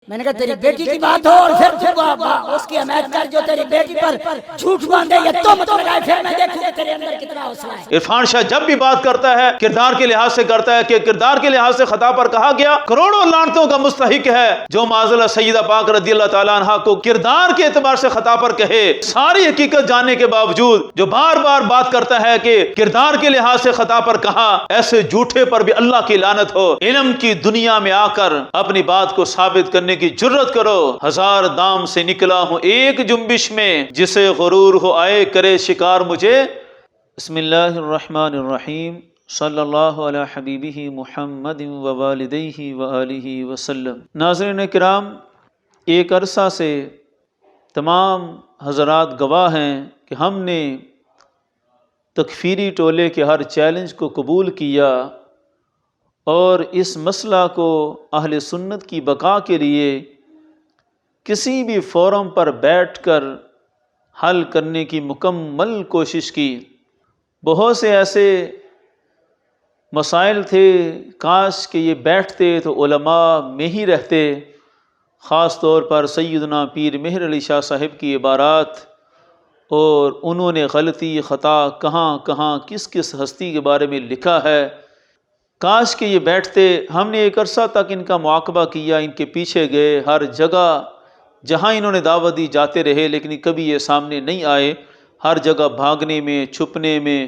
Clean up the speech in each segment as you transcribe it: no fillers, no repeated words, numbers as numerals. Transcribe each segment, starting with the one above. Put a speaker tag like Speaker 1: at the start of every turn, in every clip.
Speaker 1: میں نے کہا تیری بیٹی کی بات ہو اور پھر اس کی حمایت کر جو تیری بیٹی پر جھوٹ باندھے یا تہمت لگائے، پھر میں دیکھوں کہ تیرے اندر کتنا حوصلہ ہے۔
Speaker 2: عرفان شاہ جب بھی بات کرتا ہے کردار کے لحاظ سے کرتا ہے کہ کردار کے لحاظ سے خطا پر کہا گیا کروڑوں لعنتوں کا مستحق ہے جو معاذ سیدہ پاک رضی اللہ تعالیٰ عنہ کو کردار کے اعتبار سے خطا پر کہے، ساری حقیقت جاننے کے باوجود جو بار بار بات کرتا ہے کہ کردار کے لحاظ سے خطا پر کہا، ایسے جھوٹے پر بھی اللہ کی لعنت ہو۔ علم کی دنیا میں آ کر اپنی بات کو ثابت کرنے کی جرت کرو۔ ہزار دام سے نکلا ہوں ایک جنبش میں، جسے غرور ہو آئے کرے شکار مجھے۔ بسم اللہ الرحمن الرحیم، صلی اللہ علی حبیبہ محمد ووالدیہ وآلہ وسلم۔ ناظرین کرام، ایک عرصہ سے تمام حضرات گواہ ہیں کہ ہم نے تکفیری ٹولے کے ہر چیلنج کو قبول کیا اور اس مسئلہ کو اہل سنت کی بقا کے لیے کسی بھی فورم پر بیٹھ کر حل کرنے کی مکمل کوشش کی۔ بہت سے ایسے مسائل تھے کاش کہ یہ بیٹھتے تو علماء میں ہی رہتے، خاص طور پر سیدنا پیر مہر علی شاہ صاحب کی عبارات، اور انہوں نے غلطی خطا کہاں کہاں کس کس ہستی کے بارے میں لکھا ہے، کاش کہ یہ بیٹھتے۔ ہم نے ایک عرصہ تک ان کا معاقبہ کیا، ان کے پیچھے گئے، ہر جگہ جہاں انہوں نے دعوت دی جاتے رہے، لیکن کبھی یہ سامنے نہیں آئے، ہر جگہ بھاگنے میں، چھپنے میں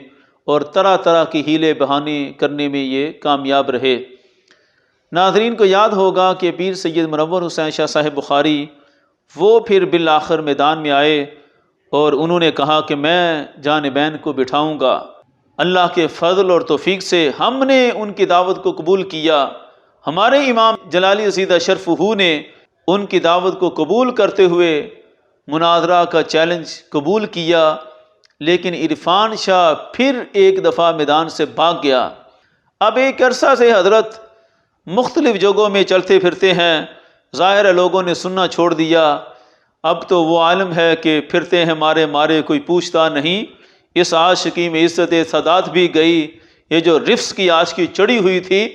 Speaker 2: اور طرح طرح کی ہیلے بہانے کرنے میں یہ کامیاب رہے۔ ناظرین کو یاد ہوگا کہ پیر سید منور حسین شاہ صاحب بخاری وہ پھر بالآخر میدان میں آئے اور انہوں نے کہا کہ میں جانبین کو بٹھاؤں گا۔ اللہ کے فضل اور توفیق سے ہم نے ان کی دعوت کو قبول کیا۔ ہمارے امام جلالی رسید اشرف ہو نے ان کی دعوت کو قبول کرتے ہوئے مناظرہ کا چیلنج قبول کیا، لیکن عرفان شاہ پھر ایک دفعہ میدان سے بھاگ گیا۔ اب ایک عرصہ سے حضرت مختلف جگہوں میں چلتے پھرتے ہیں، ظاہر ہے لوگوں نے سننا چھوڑ دیا، اب تو وہ عالم ہے کہ پھرتے ہیں مارے مارے کوئی پوچھتا نہیں۔ اس عاشقی میں عزت سادات بھی گئی، یہ جو رفس کی عاشقی چڑھی ہوئی تھی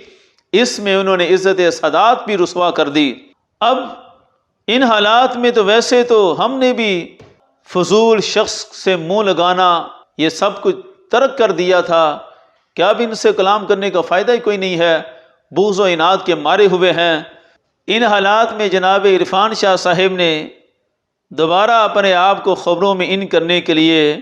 Speaker 2: اس میں انہوں نے عزت سادات بھی رسوا کر دی۔ اب ان حالات میں تو ویسے تو ہم نے بھی فضول شخص سے منہ لگانا یہ سب کچھ ترک کر دیا تھا کہ اب ان سے کلام کرنے کا فائدہ ہی کوئی نہیں ہے، بغض و عناد کے مارے ہوئے ہیں۔ ان حالات میں جناب عرفان شاہ صاحب نے دوبارہ اپنے آپ کو خبروں میں ان کرنے کے لیے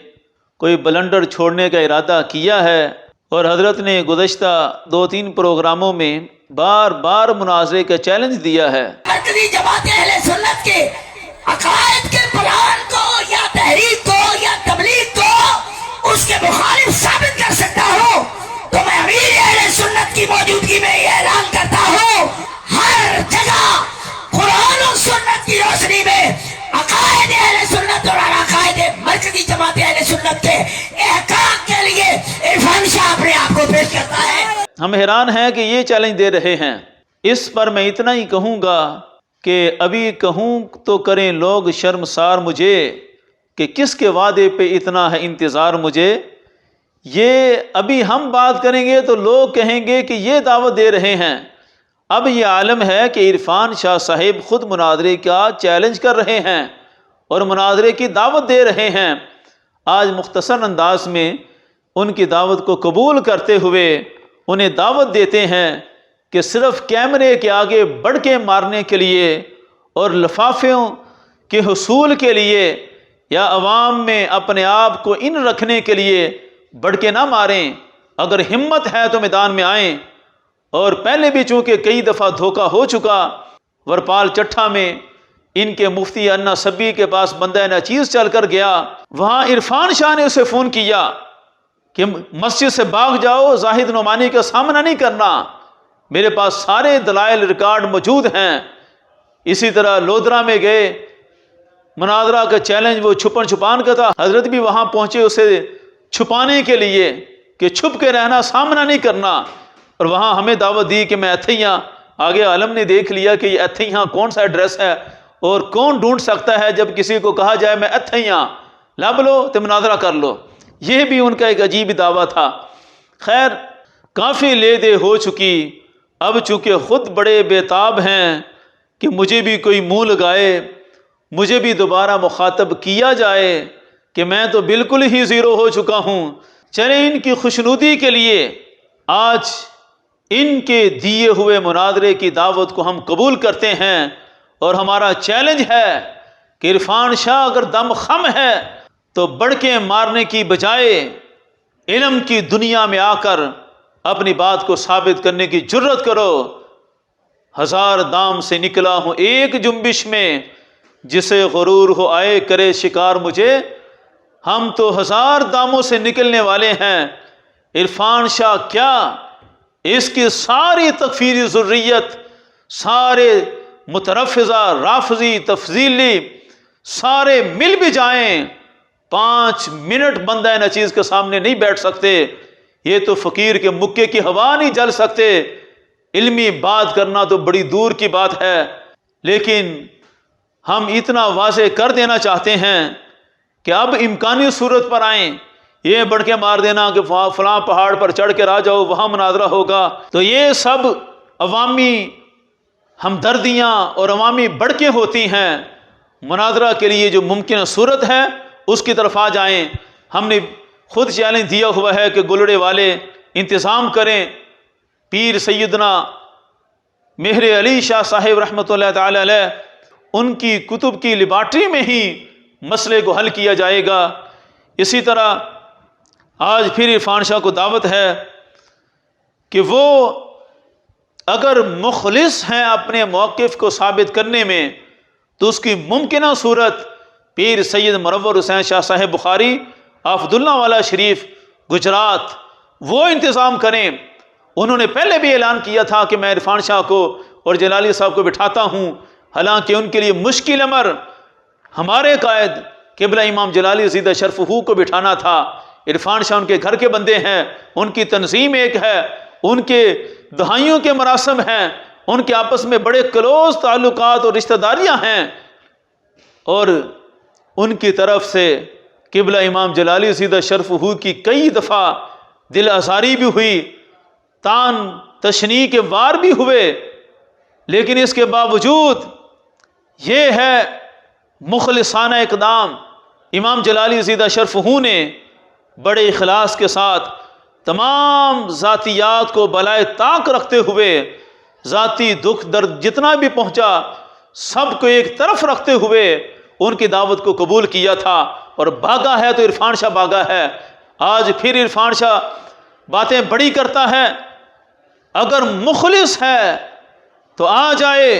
Speaker 2: کوئی بلنڈر چھوڑنے کا ارادہ کیا ہے، اور حضرت نے گزشتہ 2-3 پروگراموں میں بار بار مناظرے کا چیلنج دیا ہے۔
Speaker 1: مرکزی جماعت اہل سنت کے عقائد کے پلان کو یا تحریک کو یا تبلیغ کو اس کے مخالف ثابت کر سکتا ہوں تو میں امیر اہل سنت کی موجودگی میں یہ اعلان کرتا ہوں، ہر جگہ قرآن و سنت کی روشنی میں عقائد اہل سنت اور عقائد مرکزی جماعت اہل سنت کے احقاق کے لیے عرفان شاہ اپنے آپ کو پیش کرتا ہے۔
Speaker 2: ہم حیران ہیں کہ یہ چیلنج دے رہے ہیں۔ اس پر میں اتنا ہی کہوں گا کہ ابھی کہوں تو کریں لوگ شرمسار مجھے کہ کس کے وعدے پہ اتنا ہے انتظار مجھے۔ یہ ابھی ہم بات کریں گے تو لوگ کہیں گے کہ یہ دعوت دے رہے ہیں۔ اب یہ عالم ہے کہ عرفان شاہ صاحب خود مناظرے کا چیلنج کر رہے ہیں اور مناظرے کی دعوت دے رہے ہیں۔ آج مختصر انداز میں ان کی دعوت کو قبول کرتے ہوئے انہیں دعوت دیتے ہیں کہ صرف کیمرے کے آگے بڑھ کے مارنے کے لیے اور لفافوں کے حصول کے لیے یا عوام میں اپنے آپ کو ان رکھنے کے لیے بڑھ کے نہ ماریں، اگر ہمت ہے تو میدان میں آئیں۔ اور پہلے بھی چونکہ کئی دفعہ دھوکہ ہو چکا، ورپال چٹھا میں ان کے مفتی انا سبی کے پاس بندہ ناچیز چل کر گیا، وہاں عرفان شاہ نے اسے فون کیا کہ مسجد سے بھاگ جاؤ، زاہد نعمانی کا سامنا نہیں کرنا، میرے پاس سارے دلائل ریکارڈ موجود ہیں۔ اسی طرح لودرا میں گئے، مناظرہ کا چیلنج وہ چھپن چھپان کا تھا، حضرت بھی وہاں پہنچے اسے چھپانے کے لیے کہ چھپ کے رہنا، سامنا نہیں کرنا، اور وہاں ہمیں دعوت دی کہ میں ایتھیاں۔ آگے عالم نے دیکھ لیا کہ یہ ایتھیاں کون سا ایڈریس ہے اور کون ڈھونڈ سکتا ہے جب کسی کو کہا جائے میں ایتھیاں، لب لو تو مناظرہ کر لو۔ یہ بھی ان کا ایک عجیب دعویٰ تھا۔ خیر، کافی لے دے ہو چکی، اب چونکہ خود بڑے بے تاب ہیں کہ مجھے بھی کوئی منہ لگائے، مجھے بھی دوبارہ مخاطب کیا جائے کہ میں تو بالکل ہی زیرو ہو چکا ہوں۔ چلیں ان کی خوشنودی کے لیے آج ان کے دیے ہوئے مناظرے کی دعوت کو ہم قبول کرتے ہیں، اور ہمارا چیلنج ہے کہ عرفان شاہ اگر دم خم ہے تو بڑکیں مارنے کی بجائے علم کی دنیا میں آ کر اپنی بات کو ثابت کرنے کی جرت کرو۔ ہزار دام سے نکلا ہوں ایک جنبش میں، جسے غرور ہو آئے کرے شکار مجھے۔ ہم تو ہزار داموں سے نکلنے والے ہیں، عرفان شاہ کیا، اس کی ساری تکفیری ذریت، سارے مترفضہ رافضی تفضیلی سارے مل بھی جائیں، 5 منٹ بندہ نچیز کے سامنے نہیں بیٹھ سکتے۔ یہ تو فقیر کے مکے کی ہوا نہیں جل سکتے۔ علمی بات کرنا تو بڑی دور کی بات ہے، لیکن ہم اتنا واضح کر دینا چاہتے ہیں کہ اب امکانی صورت پر آئیں۔ یہ بڑھ کے مار دینا کہ فلاں پہاڑ پر چڑھ کے آ جاؤ وہاں مناظرہ ہوگا، تو یہ سب عوامی ہمدردیاں اور عوامی بڑکیں ہوتی ہیں۔ مناظرہ کے لیے جو ممکن صورت ہے اس کی طرف آ جائیں۔ ہم نے خود چیلنج دیا ہوا ہے کہ گلڑے والے انتظام کریں، پیر سیدنا مہر علی شاہ صاحب رحمۃ اللہ تعالی علیہ ان کی کتب کی لیبارٹری میں ہی مسئلے کو حل کیا جائے گا۔ اسی طرح آج پھر عرفان شاہ کو دعوت ہے کہ وہ اگر مخلص ہیں اپنے موقف کو ثابت کرنے میں تو اس کی ممکنہ صورت پیر سید منور حسین شاہ صاحب بخاری آفد اللہ والا شریف گجرات وہ انتظام کریں۔ انہوں نے پہلے بھی اعلان کیا تھا کہ میں عرفان شاہ کو اور جلالی صاحب کو بٹھاتا ہوں، حالانکہ ان کے لیے مشکل امر ہمارے قائد قبلہ امام جلالی زیدہ شرفہ کو بٹھانا تھا۔ عرفان شاہ ان کے گھر کے بندے ہیں، ان کی تنظیم ایک ہے، ان کے دہائیوں کے مراسم ہیں، ان کے آپس میں بڑے کلوز تعلقات اور رشتہ داریاں ہیں، اور ان کی طرف سے قبلہ امام جلالی زیدہ شرفہ کی کئی دفعہ دل آزاری بھی ہوئی، تان تشنیع کے وار بھی ہوئے، لیکن اس کے باوجود یہ ہے مخلصانہ اقدام۔ امام جلالی زیدہ شرفہ نے بڑے اخلاص کے ساتھ تمام ذاتیات کو بالائے طاق رکھتے ہوئے، ذاتی دکھ درد جتنا بھی پہنچا سب کو ایک طرف رکھتے ہوئے ان کی دعوت کو قبول کیا تھا، اور بھاگا ہے تو عرفان شاہ بھاگا ہے۔ آج پھر عرفان شاہ باتیں بڑی کرتا ہے، اگر مخلص ہے تو آ جائے۔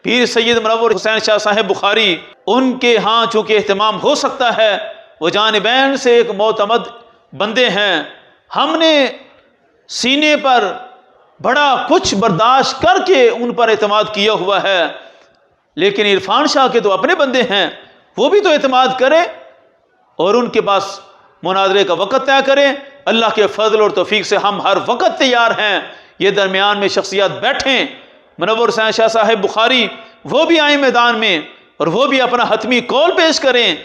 Speaker 2: پیر سید منور حسین شاہ صاحب بخاری ان کے ہاں چونکہ اہتمام ہو سکتا ہے، وہ جانبین سے ایک معتمد بندے ہیں، ہم نے سینے پر بڑا کچھ برداشت کر کے ان پر اعتماد کیا ہوا ہے، لیکن عرفان شاہ کے تو اپنے بندے ہیں، وہ بھی تو اعتماد کریں اور ان کے پاس مناظرے کا وقت طے کریں۔ اللہ کے فضل اور توفیق سے ہم ہر وقت تیار ہیں۔ یہ درمیان میں شخصیات بیٹھیں، منور حسین شاہ صاحب بخاری وہ بھی آئیں میدان میں، اور وہ بھی اپنا حتمی قول پیش کریں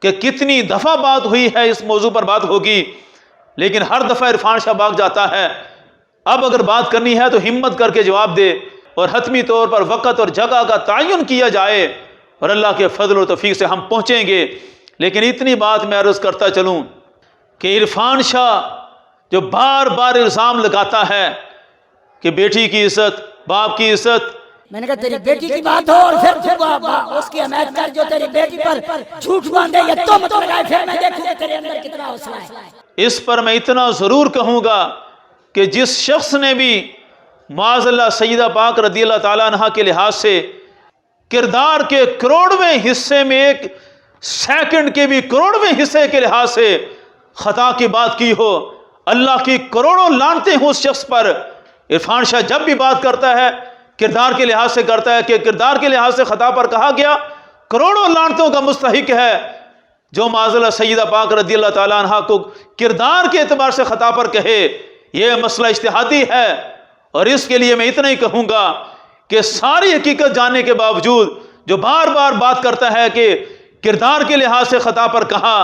Speaker 2: کہ کتنی دفعہ بات ہوئی ہے، اس موضوع پر بات ہوگی، لیکن ہر دفعہ عرفان شاہ بھاگ جاتا ہے۔ اب اگر بات کرنی ہے تو ہمت کر کے جواب دے، اور حتمی طور پر وقت اور جگہ کا تعین کیا جائے، اور اللہ کے فضل و توفیق سے ہم پہنچیں گے۔ لیکن اتنی بات میں عرض کرتا چلوں کہ عرفان شاہ جو بار بار الزام لگاتا ہے کہ بیٹی کی عزت، باپ کی عزت،
Speaker 1: میں نے کہا تیری بیٹی کی بات ہو اور پھر تو اس کی حمایت کر جو تیری بیٹی پر جھوٹ باندھے یا تہمت لگائے، پھر میں دیکھوں کہ تیرے اندر کتنا حوصلہ ہے۔
Speaker 2: اس پر میں اتنا ضرور کہوں گا کہ جس شخص نے بھی معاذ اللہ سیدہ پاک رضی اللہ تعالیٰ عنہ کے لحاظ سے کردار کے کروڑویں حصے میں، ایک سیکنڈ کے بھی کروڑویں حصے کے لحاظ سے خطا کی بات کی ہو، اللہ کی کروڑوں لعنتیں ہوں اس شخص پر۔ عرفان شاہ جب بھی بات کرتا ہے کردار کے لحاظ سے کرتا ہے کہ کردار کے لحاظ سے خطا پر کہا گیا، کروڑوں لعنتوں کا مستحق ہے جو معاذ اللہ سیدہ پاک رضی اللہ تعالیٰ عنہ کو کردار کے اعتبار سے خطا پر کہے۔ یہ مسئلہ اجتہادی ہے، اور اس کے لیے میں اتنا ہی کہوں گا کہ ساری حقیقت جاننے کے باوجود جو بار بار بات کرتا ہے کہ کردار کے لحاظ سے خطا پر کہا،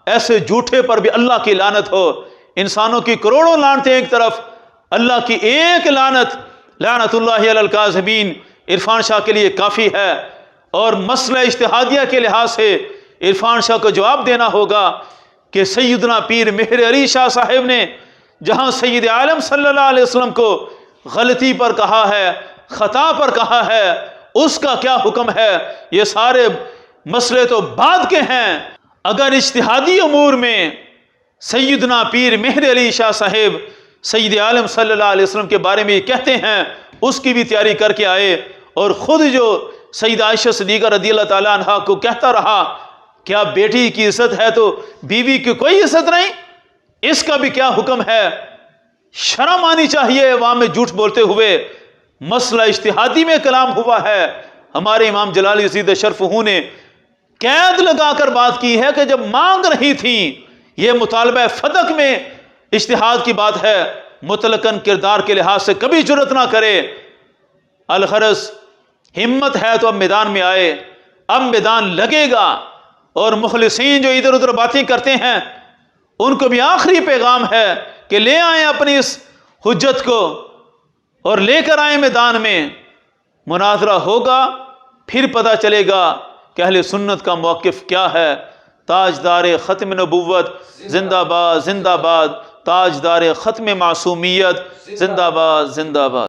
Speaker 2: ایسے جھوٹے پر بھی اللہ کی لعنت ہو۔ انسانوں کی کروڑوں لعنتیں ایک طرف، اللہ کی ایک لعنت، لعنت اللہ علی الکاذبین، عرفان شاہ کے لیے کافی ہے، اور مسئلہ اجتہادیہ کے لحاظ سے عرفان شاہ کو جواب دینا ہوگا کہ سیدنا پیر مہر علی شاہ صاحب نے جہاں سید عالم صلی اللہ علیہ وسلم کو غلطی پر کہا ہے، خطا پر کہا ہے، اس کا کیا حکم ہے؟ یہ سارے مسئلے تو بعد کے ہیں۔ اگر اجتہادی امور میں سیدنا پیر مہر علی شاہ صاحب سید عالم صلی اللہ علیہ وسلم کے بارے میں یہ کہتے ہیں، اس کی بھی تیاری کر کے آئے، اور خود جو سید عائشہ صدیقہ رضی اللہ تعالیٰ عنہ کو کہتا رہا کیا بیٹی کی عزت ہے تو بیوی کی کوئی عزت نہیں، اس کا بھی کیا حکم ہے؟ شرم آنی چاہیے عوام میں جھوٹ بولتے ہوئے۔ مسئلہ اجتہادی میں کلام ہوا ہے، ہمارے امام جلال یزید شرفہ نے قید لگا کر بات کی ہے کہ جب مانگ رہی تھیں، یہ مطالبہ فتق میں اجتہاد کی بات ہے، مطلقاً کردار کے لحاظ سے کبھی جرت نہ کرے۔ الغرض ہمت ہے تو اب میدان میں آئے، اب میدان لگے گا، اور مخلصین جو ادھر ادھر باتیں کرتے ہیں ان کو بھی آخری پیغام ہے کہ لے آئیں اپنی اس حجت کو اور لے کر آئیں میدان میں، مناظرہ ہوگا، پھر پتہ چلے گا کہ اہل سنت کا موقف کیا ہے۔ تاجدار ختم نبوت زندہ باد، زندہ باد، تاجدار ختم معصومیت زندہ باد، زندہ باد۔